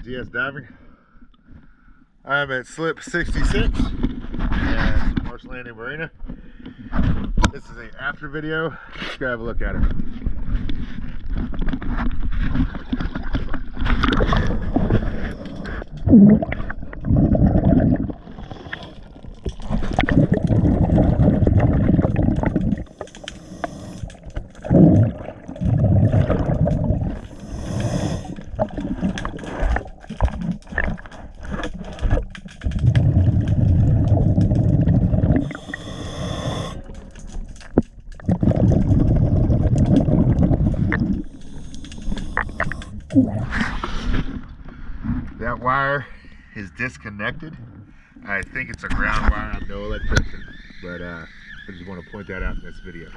DS Diving. I'm at slip 66 at Marsh Marina. This is an after video. Let's go have a look at it. That wire is disconnected. I think it's a ground wire. I'm no electrician, but I just want to point that out in this video.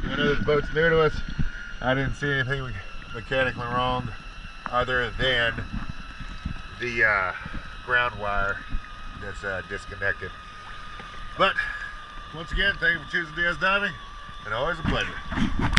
I know this boat's new to us. I didn't see anything mechanically wrong other than the ground wire that's disconnected. But once again, thank you for choosing DS Diving, and always a pleasure.